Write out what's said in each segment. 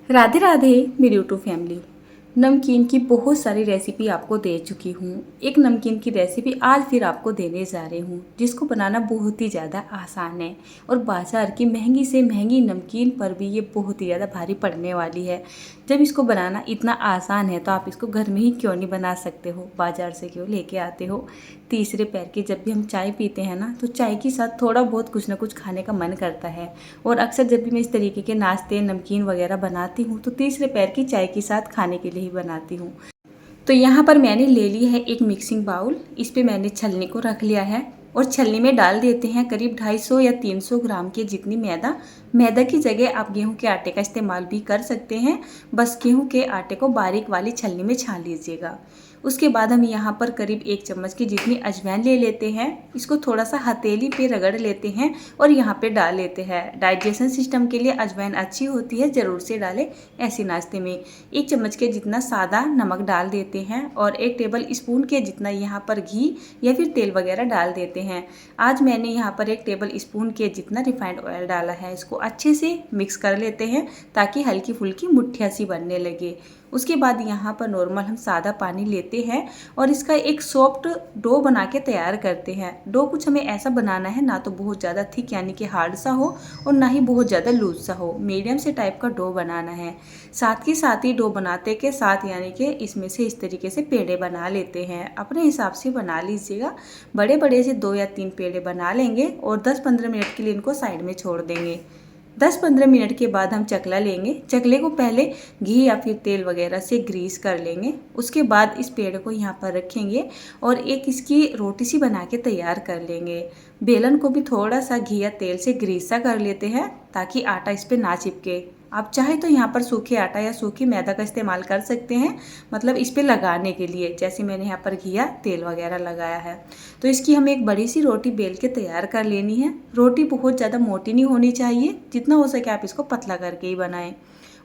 राधे राधे मेरी YouTube family. नमकीन की बहुत सारी रेसिपी आपको दे चुकी हूँ। एक नमकीन की रेसिपी आज फिर आपको देने जा रही हूँ, जिसको बनाना बहुत ही ज़्यादा आसान है और बाज़ार की महंगी से महंगी नमकीन पर भी ये बहुत ही ज़्यादा भारी पड़ने वाली है। जब इसको बनाना इतना आसान है तो आप इसको घर में ही क्यों नहीं बना सकते हो, बाज़ार से क्यों लेके आते हो। तीसरे पैर की जब भी हम चाय पीते हैं ना, तो चाय के साथ थोड़ा बहुत कुछ ना कुछ खाने का मन करता है। और अक्सर जब भी मैं इस तरीके के नाश्ते नमकीन वगैरह बनाती हूँ तो तीसरे पैर की चाय के साथ खाने के लिए ही बनाती हूँ। तो यहाँ पर मैंने ले ली है एक मिक्सिंग बाउल। इस पे मैंने छलनी को रख लिया है और छलनी में डाल देते हैं करीब 250 या 300 ग्राम की जितनी मैदा। मैदा की जगह आप गेहूं के आटे का इस्तेमाल भी कर सकते हैं। बस गेहूं के आटे को बारीक वाली छलनी में छान लीजिएगा। उसके बाद हम यहाँ पर करीब 1 चम्मच की जितनी अजवाइन ले लेते हैं। इसको थोड़ा सा हथेली पे रगड़ लेते हैं और यहाँ पे डाल लेते हैं। डाइजेशन सिस्टम के लिए अजवाइन अच्छी होती है, ज़रूर से डालें ऐसे नाश्ते में। 1 चम्मच के जितना सादा नमक डाल देते हैं और 1 टेबल स्पून के जितना यहाँ पर घी या फिर तेल वगैरह डाल देते हैं। आज मैंने यहाँ पर 1 टेबल स्पून के जितना रिफाइंड ऑयल डाला है। इसको अच्छे से मिक्स कर लेते हैं ताकि हल्की फुल्की मुठ्ठियाँ सी बनने लगे। उसके बाद यहाँ पर नॉर्मल हम सादा पानी लेते हैं और इसका एक सॉफ्ट डो बना के तैयार करते हैं। डो कुछ हमें ऐसा बनाना है, ना तो बहुत ज़्यादा थिक यानी कि हार्ड सा हो और ना ही बहुत ज़्यादा लूज सा हो, मीडियम से टाइप का डो बनाना है। साथ ही डो बनाते के साथ यानी कि इसमें से इस तरीके से पेड़े बना लेते हैं। अपने हिसाब से बना लीजिएगा। बड़े बड़े से 2 या 3 पेड़े बना लेंगे और 10-15 मिनट के लिए इनको साइड में छोड़ देंगे। 10-15 मिनट के बाद हम चकला लेंगे। चकले को पहले घी या फिर तेल वगैरह से ग्रीस कर लेंगे। उसके बाद इस पेड़ को यहाँ पर रखेंगे और एक इसकी रोटी सी बना के तैयार कर लेंगे। बेलन को भी थोड़ा सा घी या तेल से ग्रीस सा कर लेते हैं ताकि आटा इस पर ना चिपके। आप चाहे तो यहाँ पर सूखे आटा या सूखी मैदा का इस्तेमाल कर सकते हैं, मतलब इस पे लगाने के लिए, जैसे मैंने यहाँ पर घी या तेल वगैरह लगाया है। तो इसकी हमें एक बड़ी सी रोटी बेल के तैयार कर लेनी है। रोटी बहुत ज़्यादा मोटी नहीं होनी चाहिए, जितना हो सके आप इसको पतला करके ही बनाएं।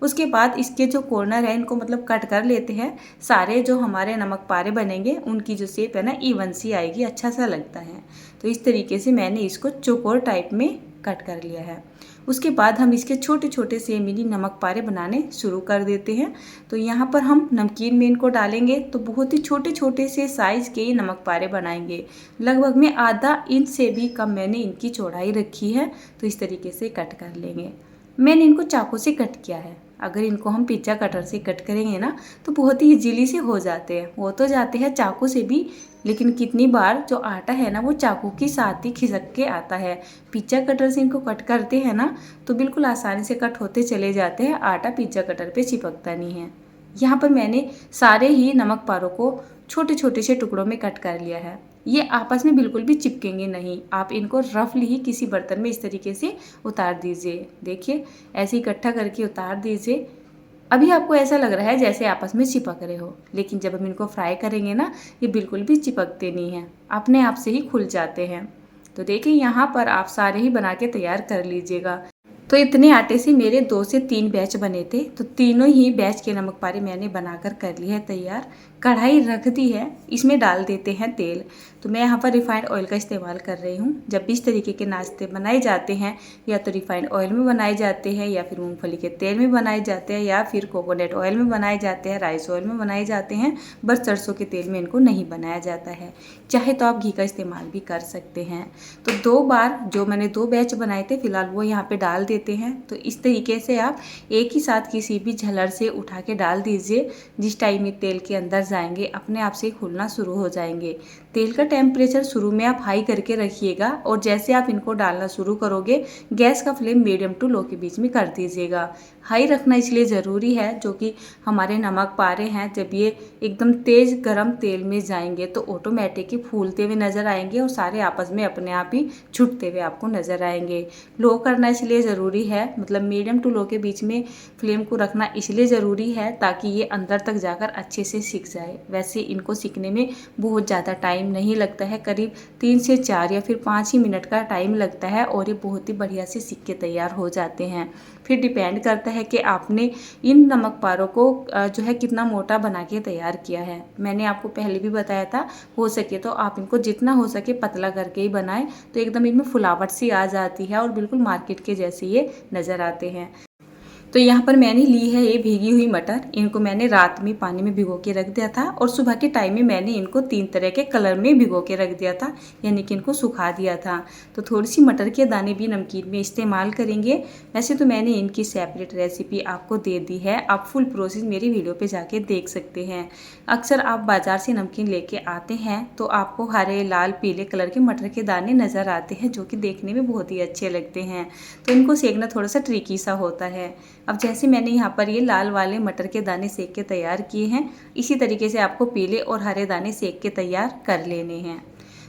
उसके बाद इसके जो कॉर्नर है इनको मतलब कट कर लेते हैं। सारे जो हमारे नमक पारे बनेंगे उनकी जो शेप है ना इवन सी आएगी, अच्छा सा लगता है। तो इस तरीके से मैंने इसको चौकोर टाइप में कट कर लिया है। उसके बाद हम इसके छोटे छोटे से मिनी नमक पारे बनाने शुरू कर देते हैं। तो यहाँ पर हम नमकीन में इनको डालेंगे तो बहुत ही छोटे छोटे से साइज़ के ये नमक पारे बनाएंगे। लगभग में आधा इंच से भी कम मैंने इनकी चौड़ाई रखी है। तो इस तरीके से कट कर लेंगे। मैंने इनको चाकू से कट किया है। अगर इनको हम पिज्ज़ा कटर से कट करेंगे ना तो बहुत ही इजीली से हो जाते हैं। हो तो जाते हैं चाकू से भी, लेकिन कितनी बार जो आटा है ना वो चाकू के साथ ही खिसक के आता है। पिज्ज़ा कटर से इनको कट करते हैं ना तो बिल्कुल आसानी से कट होते चले जाते हैं, आटा पिज्ज़ा कटर पे चिपकता नहीं है। यहाँ पर मैंने सारे ही नमक पारों को छोटे छोटे से टुकड़ों में कट कर लिया है। ये आपस में बिल्कुल भी चिपकेंगे नहीं। आप इनको रफली ही किसी बर्तन में इस तरीके से उतार दीजिए। देखिए ऐसे इकट्ठा करके उतार दीजिए। अभी आपको ऐसा लग रहा है जैसे आपस में चिपक रहे हो, लेकिन जब हम इनको फ्राई करेंगे ना ये बिल्कुल भी चिपकते नहीं हैं, अपने आप से ही खुल जाते हैं। तो देखिए यहाँ पर आप सारे ही बना के तैयार कर लीजिएगा। तो इतने आटे से मेरे 2 से 3 बैच बने थे, तो तीनों ही बैच के नमक पारे मैंने बनाकर कर लिए है तैयार। कढ़ाई रख दी है, इसमें डाल देते हैं तेल। तो मैं यहाँ पर रिफाइंड ऑयल का इस्तेमाल कर रही हूँ। जब भी इस तरीके के नाश्ते बनाए जाते हैं या तो रिफाइंड ऑयल में बनाए जाते हैं या फिर मूंगफली के तेल में बनाए जाते हैं या फिर कोकोनट ऑयल में बनाए जाते हैं, राइस ऑयल में बनाए जाते हैं, बस सरसों के तेल में इनको नहीं बनाया जाता है। चाहे तो आप घी का इस्तेमाल भी कर सकते हैं। तो 2 बार जो मैंने 2 बैच बनाए थे फिलहाल वो यहाँ पे डाल देते हैं। तो इस तरीके से आप एक ही साथ किसी भी झलर से उठा के डाल दीजिए। जिस टाइम ये तेल के अंदर जाएंगे अपने आप से खुलना शुरू हो जाएंगे। तेल का टेम्परेचर शुरू में आप हाई करके रखिएगा और जैसे आप इनको डालना शुरू करोगे गैस का फ्लेम मीडियम टू लो के बीच में कर दीजिएगा। हाई रखना इसलिए ज़रूरी है जो कि हमारे नमक पारे हैं जब ये एकदम तेज़ गरम तेल में जाएंगे तो ऑटोमेटिक ही फूलते हुए नज़र आएंगे और सारे आपस में अपने आप ही छुटते हुए आपको नज़र आएंगे। लो करना इसलिए ज़रूरी है, मतलब मीडियम टू लो के बीच में फ्लेम को रखना इसलिए ज़रूरी है ताकि ये अंदर तक जाकर अच्छे से सिक जाए। वैसे इनको सिकने में बहुत ज़्यादा टाइम नहीं लगता है, करीब 3 से 4 या फिर 5 ही मिनट का टाइम लगता है और ये बहुत ही बढ़िया से सिक के तैयार हो जाते हैं। फिर डिपेंड करता है कि आपने इन नमक पारों को जो है कितना मोटा बना के तैयार किया है। मैंने आपको पहले भी बताया था, हो सके तो आप इनको जितना हो सके पतला करके ही बनाएं तो एकदम इनमें फुलावट सी आ जाती है और बिल्कुल मार्केट के जैसे ये नज़र आते हैं। तो यहाँ पर मैंने ली है ये भीगी हुई मटर। इनको मैंने रात में पानी में भिगो के रख दिया था और सुबह के टाइम में मैंने इनको 3 तरह के कलर में भिगो के रख दिया था, यानी कि इनको सुखा दिया था। तो थोड़ी सी मटर के दाने भी नमकीन में इस्तेमाल करेंगे। वैसे तो मैंने इनकी सेपरेट रेसिपी आपको दे दी है, आप फुल प्रोसेस मेरी वीडियो पर जाके देख सकते हैं। अक्सर आप बाज़ार से नमकीन लेके आते हैं तो आपको हरे, लाल, पीले कलर के मटर के दाने नज़र आते हैं, जो कि देखने में बहुत ही अच्छे लगते हैं। तो इनको सेकना थोड़ा सा ट्रिकी सा होता है। अब जैसे मैंने यहाँ पर ये लाल वाले मटर के दाने सेक के तैयार किए हैं, इसी तरीके से आपको पीले और हरे दाने सेक के तैयार कर लेने हैं।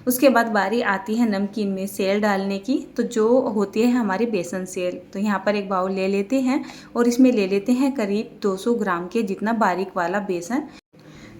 उसके बाद बारी आती है नमकीन में सेल डालने की। तो जो होती है हमारी बेसन सेल, तो यहाँ पर एक बाउल ले लेते हैं और इसमें ले लेते हैं करीब 200 ग्राम के जितना बारीक वाला बेसन।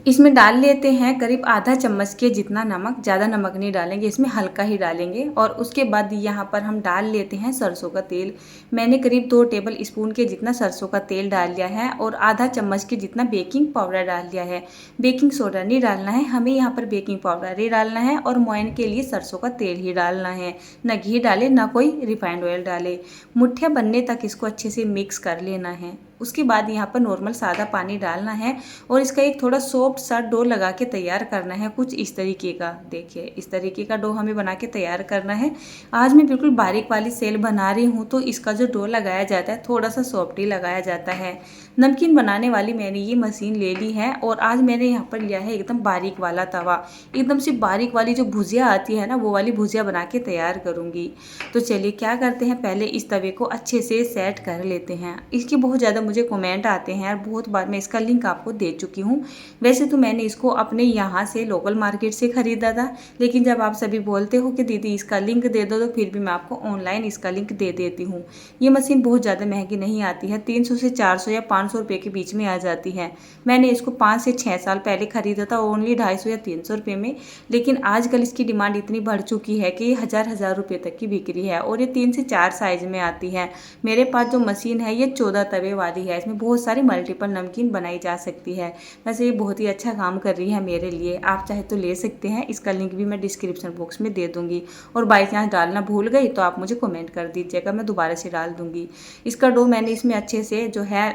इसमें डाल लेते हैं करीब आधा चम्मच के जितना नमक। ज़्यादा नमक नहीं डालेंगे, इसमें हल्का ही डालेंगे। और उसके बाद यहाँ पर हम डाल लेते हैं सरसों का तेल। मैंने करीब 2 टेबल स्पून के जितना सरसों का तेल डाल लिया है और आधा चम्मच के जितना बेकिंग पाउडर डाल लिया है। बेकिंग सोडा नहीं डालना है, हमें यहाँ पर बेकिंग पाउडर ही डालना है और मोयन के लिए सरसों का तेल ही डालना है। न घी डाले न कोई रिफाइंड ऑयल डाले। मुठ्ठियाँ बनने तक इसको अच्छे से मिक्स कर लेना है। उसके बाद यहाँ पर नॉर्मल सादा पानी डालना है और इसका एक थोड़ा सॉफ्ट सा डो लगा के तैयार करना है, कुछ इस तरीके का। देखिए इस तरीके का डो हमें बना के तैयार करना है। आज मैं बिल्कुल बारीक वाली सेल बना रही हूँ, तो इसका जो डो लगाया जाता है थोड़ा सा सॉफ्ट ही लगाया जाता है। नमकीन बनाने वाली मैंने ये मशीन ले ली है और आज मैंने यहाँ पर लिया है एकदम बारीक वाला तवा। एकदम से बारीक वाली जो भुजिया आती है ना, वो वाली भुजिया बना के तैयार करूँगी। तो चलिए क्या करते हैं, पहले इस तवे को अच्छे से सेट कर लेते हैं। इसके बहुत ज़्यादा मुझे कमेंट आते हैं और बहुत बार मैं इसका लिंक आपको दे चुकी हूँ। वैसे तो मैंने इसको अपने यहाँ से लोकल मार्केट से ख़रीदा था, लेकिन जब आप सभी बोलते हो कि दीदी इसका लिंक दे दो, तो फिर भी मैं आपको ऑनलाइन इसका लिंक दे देती हूँ। ये मशीन बहुत ज़्यादा महंगी नहीं आती है, 300 से 400 या 500 रुपये के बीच में आ जाती है। मैंने इसको 5 से 6 साल पहले ख़रीदा था ओनली 250 या 300 रुपये में, लेकिन आजकल इसकी डिमांड इतनी बढ़ चुकी है कि ये हज़ार रुपये तक की बिक्री है और ये 3 से 4 साइज़ में आती है। मेरे पास जो मशीन है ये 14 तवे वाली है, इसमें बहुत सारी मल्टीपल नमकीन बनाई जा सकती है। वैसे ये बहुत ही अच्छा काम कर रही है मेरे लिए, आप चाहे तो ले सकते हैं। इसका लिंक भी मैं डिस्क्रिप्शन बॉक्स में दे दूँगी और बाई चांस डालना भूल गई तो आप मुझे कमेंट कर दीजिएगा, मैं दोबारा से डाल दूँगी। इसका डो मैंने इसमें अच्छे से जो है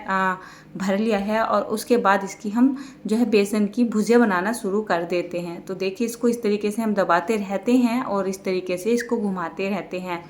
भर लिया है और उसके बाद इसकी हम जो है बेसन की भुजिया बनाना शुरू कर देते हैं। तो देखिए इसको इस तरीके से हम दबाते रहते हैं और इस तरीके से इसको घुमाते रहते हैं।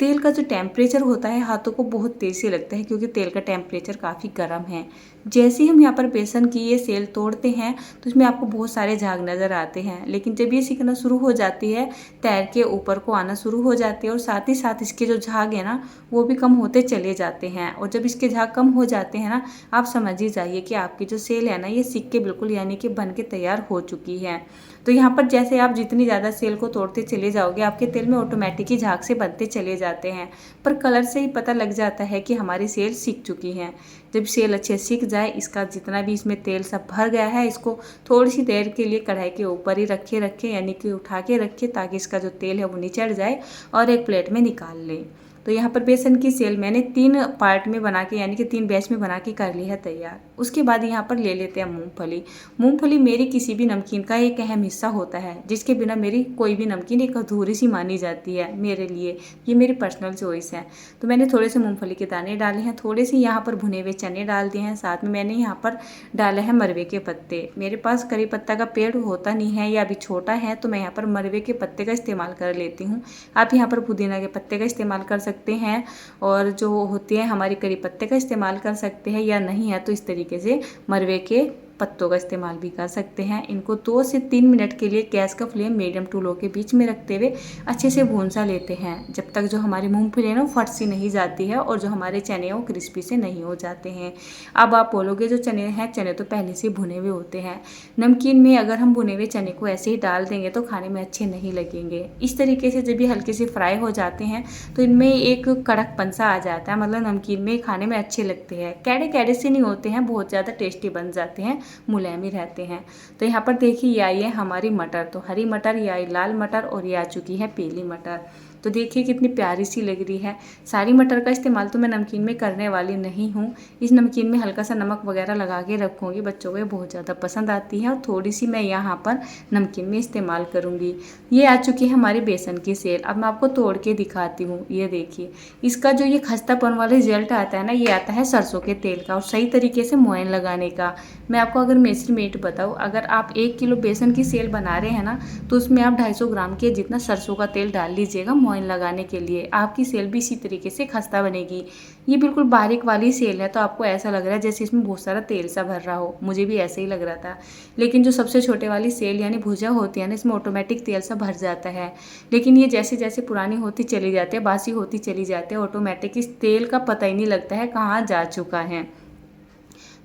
तेल का जो टेम्परेचर होता है हाथों को बहुत तेज़ से लगता है, क्योंकि तेल का टेम्परेचर काफ़ी गर्म है। जैसे ही हम यहाँ पर बेसन की ये सेल तोड़ते हैं तो इसमें आपको बहुत सारे झाग नज़र आते हैं, लेकिन जब ये सीखना शुरू हो जाती है तैर के ऊपर को आना शुरू हो जाती है और साथ ही साथ इसके जो झाग है ना वो भी कम होते चले जाते हैं। और जब इसके झाग कम हो जाते हैं ना, आप समझ ही जाइए कि आपकी जो सेल है ना ये सीख के बिल्कुल यानी कि बन के तैयार हो चुकी है। तो यहाँ पर जैसे आप जितनी ज़्यादा सेल को तोड़ते चले जाओगे आपके तेल में ऑटोमेटिक ही झाग से बनते चले जाते हैं, पर कलर से ही पता लग जाता है कि हमारी सेल सीख चुकी है। जब सेल अच्छे सीख जाए, इसका जितना भी इसमें तेल सब भर गया है, इसको थोड़ी सी देर के लिए कढ़ाई के ऊपर ही रखे यानी कि उठा के रखे, ताकि इसका जो तेल है वो निचड़ जाए और एक प्लेट में निकाल लें। तो यहाँ पर बेसन की सेल मैंने 3 पार्ट में बना के यानी कि 3 बैच में बना के कर ली है तैयार। उसके बाद यहाँ पर ले लेते हैं मूंगफली। मूंगफली मेरी किसी भी नमकीन का एक अहम हिस्सा होता है, जिसके बिना मेरी कोई भी नमकीन एक अधूरी सी मानी जाती है मेरे लिए। ये मेरी पर्सनल चॉइस है। तो मैंने थोड़े से मूँगफली के दाने डाले हैं, थोड़े से यहाँ पर भुने हुए चने डाल दिए हैं, साथ में मैंने यहाँ पर डाले हैं मरवे के पत्ते। मेरे पास करी पत्ता का पेड़ होता नहीं है या अभी छोटा है, तो मैं यहाँ पर मरवे के पत्ते का इस्तेमाल कर लेती हूँ। आप यहाँ पर पुदीना के पत्ते का इस्तेमाल कर सकते हैं और जो होती है हमारी करी पत्ते का इस्तेमाल कर सकते हैं, या नहीं है तो इस तरीके से मरवे के पत्तों का इस्तेमाल भी कर सकते हैं। इनको 2 से 3 मिनट के लिए गैस का फ्लेम मीडियम टू लो के बीच में रखते हुए अच्छे से भून सा लेते हैं, जब तक जो हमारी मूंगफली है ना फट सी नहीं जाती है और जो हमारे चने हैं वो क्रिस्पी से नहीं हो जाते हैं। अब आप बोलोगे जो चने हैं, चने तो पहले से भुने हुए होते हैं। नमकीन में अगर हम भुने हुए चने को ऐसे ही डाल देंगे तो खाने में अच्छे नहीं लगेंगे। इस तरीके से जब ये हल्के से फ्राई हो जाते हैं तो इनमें एक कड़कपन सा आ जाता है, मतलब नमकीन में खाने में अच्छे लगते हैं। कैड़े कैड़े से नहीं होते हैं, बहुत ज़्यादा टेस्टी बन जाते हैं, मुलायम ही रहते हैं। तो यहाँ पर देखिए ये आई है हमारी मटर। तो हरी मटर, ये आई लाल मटर और ये आ चुकी है पीली मटर। तो देखिए कितनी प्यारी सी लग रही है। सारी मटर का इस्तेमाल तो मैं नमकीन में करने वाली नहीं हूँ। इस नमकीन में हल्का सा नमक वगैरह लगा के रखूँगी, बच्चों को ये बहुत ज़्यादा पसंद आती है और थोड़ी सी मैं यहाँ पर नमकीन में इस्तेमाल करूँगी। ये आ चुकी है हमारी बेसन की सेल। अब मैं आपको तोड़ के दिखाती हूँ। ये देखिए, इसका जो ये खस्तापन वाला रिजल्ट आता है ना, ये आता है सरसों के तेल का और सही तरीके से मोयन लगाने का। मैं आपको अगर मेजरमेंट बताऊँ, अगर आप 1 किलो बेसन की सेल बना रहे हैं ना, तो उसमें आप 250 ग्राम के जितना सरसों का तेल डाल लीजिएगा मोयन लगाने के लिए। आपकी सेल भी इसी तरीके से खस्ता बनेगी। ये बिल्कुल बारीक वाली सेल है, तो आपको ऐसा लग रहा है जैसे इसमें बहुत सारा तेल सा भर रहा हो। मुझे भी ऐसे ही लग रहा था। लेकिन जो सबसे छोटे वाली सेल यानी भुजा होती है ना, इसमें ऑटोमेटिक तेल सा भर जाता है। लेकिन ये जैसे जैसे पुरानी होती चली जाती है, बासी होती चली जाती है, ऑटोमेटिक इस तेल का पता ही नहीं लगता है कहाँ जा चुका है।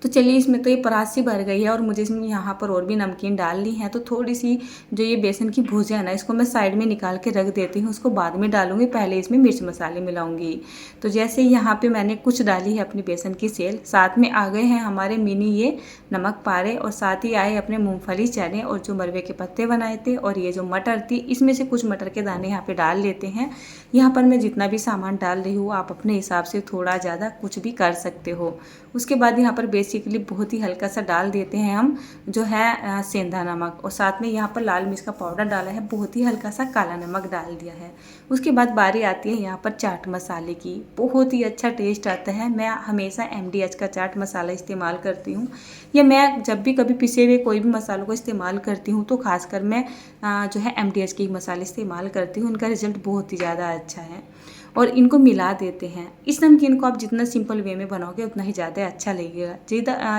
तो चलिए, इसमें तो ये परात सी भर गई है और मुझे इसमें यहाँ पर और भी नमकीन डालनी है। तो थोड़ी सी जो ये बेसन की भुजिया है ना, इसको मैं साइड में निकाल के रख देती हूँ, उसको बाद में डालूंगी, पहले इसमें मिर्च मसाले मिलाऊंगी। तो जैसे यहाँ पे मैंने कुछ डाली है अपनी बेसन की सेल, साथ में आ गए हैं हमारे मिनी ये नमक पारे और साथ ही आए अपने मूँगफली, चने और जो मरवे के पत्ते बनाए थे और ये जो मटर थी, इसमें से कुछ मटर के दाने यहाँ पे डाल लेते हैं। यहाँ पर मैं जितना भी सामान डाल रही हूँ, आप अपने हिसाब से थोड़ा ज़्यादा कुछ भी कर सकते हो। उसके बाद यहाँ पर बेसिकली बहुत ही हल्का सा डाल देते हैं हम जो है सेंधा नमक, और साथ में यहाँ पर लाल मिर्च का पाउडर डाला है, बहुत ही हल्का सा काला नमक डाल दिया है। उसके बाद बारी आती है यहाँ पर चाट मसाले की। बहुत ही अच्छा टेस्ट आता है। मैं हमेशा MDH का चाट मसाला इस्तेमाल करती हूँ, या मैं जब भी कभी पिसे हुए कोई भी मसालों को इस्तेमाल करती हूँ तो खासकर मैं जो है MDH के मसाले इस्तेमाल करती हूँ। उनका रिजल्ट बहुत ही ज़्यादा अच्छा है और इनको मिला देते हैं। इस नमकीन को आप जितना सिंपल वे में बनाओगे उतना ही ज़्यादा अच्छा लगेगा।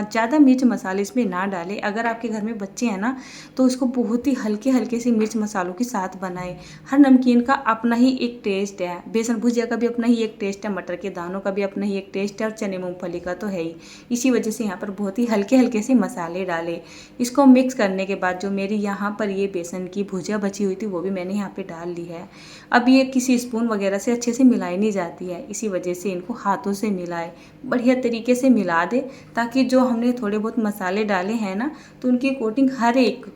ज़्यादा मिर्च मसाले इसमें ना डालें। अगर आपके घर में बच्चे हैं ना, तो इसको बहुत ही हल्के हल्के से मिर्च मसालों के साथ बनाएं। हर नमकीन का अपना ही एक टेस्ट है। बेसन भुजिया का भी अपना ही एक टेस्ट है, मटर के दानों का भी अपना ही एक टेस्ट है और चने मूँगफली का तो है ही। इसी वजह से यहाँ पर बहुत ही हल्के हल्के से मसाले डाले। इसको मिक्स करने के बाद जो मेरी यहाँ पर ये बेसन की भुजिया बची हुई थी, वो भी मैंने यहाँ पर डाल ली है। अब ये किसी स्पून वगैरह से अच्छे से मिलाई नहीं जाती है, इसी वजह से इनको हाथों से मिलाए, बढ़िया तरीके से मिला दे, ताकि जो हमने थोड़े बहुत मसाले डाले हैं ना, तो उनकी कोटिंग हर एक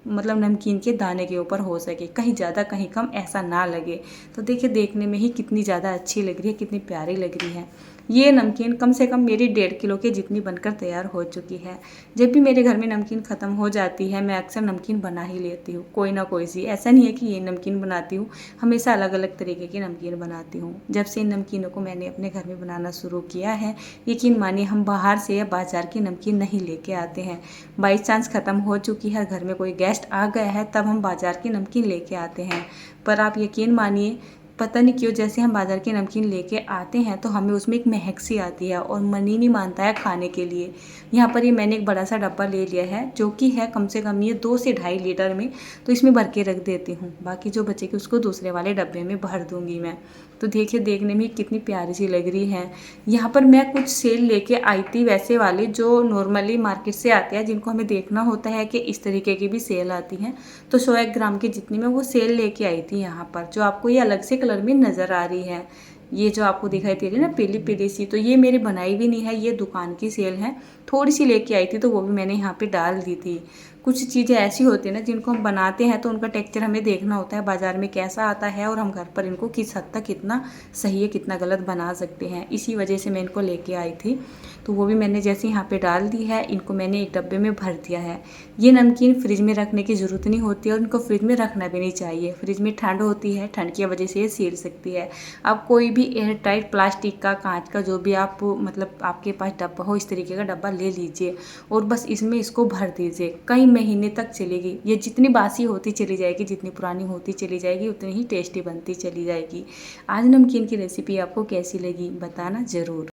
मतलब नमकीन के दाने के ऊपर हो सके, कहीं ज़्यादा कहीं कम ऐसा ना लगे। तो देखिए, देखने में ही कितनी ज़्यादा अच्छी लग रही है, कितनी प्यारी लग रही है। ये नमकीन कम से कम मेरी 1.5 किलो के जितनी बनकर तैयार हो चुकी है। जब भी मेरे घर में नमकीन ख़त्म हो जाती है, मैं अक्सर नमकीन बना ही लेती हूँ, कोई ना कोई सी। ऐसा नहीं है कि ये नमकीन बनाती हूँ, हमेशा अलग अलग तरीके की नमकीन बनाती हूँ। जब से इन नमकीनों को मैंने अपने घर में बनाना शुरू किया है, यकीन मानिए हम बाहर से या बाज़ार की नमकीन नहीं लेके आते हैं। बाई चांस ख़त्म हो चुकी है, घर में कोई गेस्ट आ गया है, तब हम बाज़ार की नमकीन लेके आते हैं। पर आप यकीन मानिए, पता नहीं क्यों जैसे हम बाज़ार की नमकीन लेके आते हैं तो हमें उसमें एक महक सी आती है और मन ही नहीं मानता है खाने के लिए। यहाँ पर ये मैंने एक बड़ा सा डब्बा ले लिया है, जो कि है कम से कम ये 2 से 2.5 लीटर में, तो इसमें भर के रख देती हूँ। बाकी जो बचेगी उसको दूसरे वाले डब्बे में भर दूँगी मैं। तो देखिए, देखने में कितनी प्यारी सी लग रही है। यहाँ पर मैं कुछ सेल लेके आई थी, वैसे वाले जो नॉर्मली मार्केट से आते हैं, जिनको हमें देखना होता है कि इस तरीके की भी सेल आती हैं। तो 100 ग्राम की जितनी मैं वो सेल लेके आई थी यहाँ पर, जो आपको ये अलग से कलर में नज़र आ रही है। ये जो आपको दिखाई दे रही है ना पीली पीली सी, तो ये मेरी बनाई भी नहीं है, ये दुकान की सेल है। थोड़ी सी लेके आई थी तो वो भी मैंने यहाँ पे डाल दी थी। कुछ चीज़ें ऐसी होती है ना, जिनको हम बनाते हैं तो उनका टेक्सचर हमें देखना होता है बाज़ार में कैसा आता है, और हम घर पर इनको किस हद तक कितना सही है कितना गलत बना सकते हैं। इसी वजह से मैं इनको लेके आई थी। तो वो भी मैंने जैसे यहाँ पे डाल दी है, इनको मैंने एक डब्बे में भर दिया है। ये नमकीन फ्रिज में रखने की ज़रूरत नहीं होती है और इनको फ्रिज में रखना भी नहीं चाहिए। फ्रिज में ठंड होती है, ठंड की वजह से ये सील सकती है। आप कोई भी एयर टाइट प्लास्टिक का, कांच का, जो भी आप मतलब आपके पास डब्बा हो, इस तरीके का डब्बा ले लीजिए और बस इसमें इसको भर दीजिए। कई महीने तक चलेगी। ये जितनी बासी होती चली जाएगी, जितनी पुरानी होती चली जाएगी, उतनी ही टेस्टी बनती चली जाएगी। आज नमकीन की रेसिपी आपको कैसी लगी बताना ज़रूर।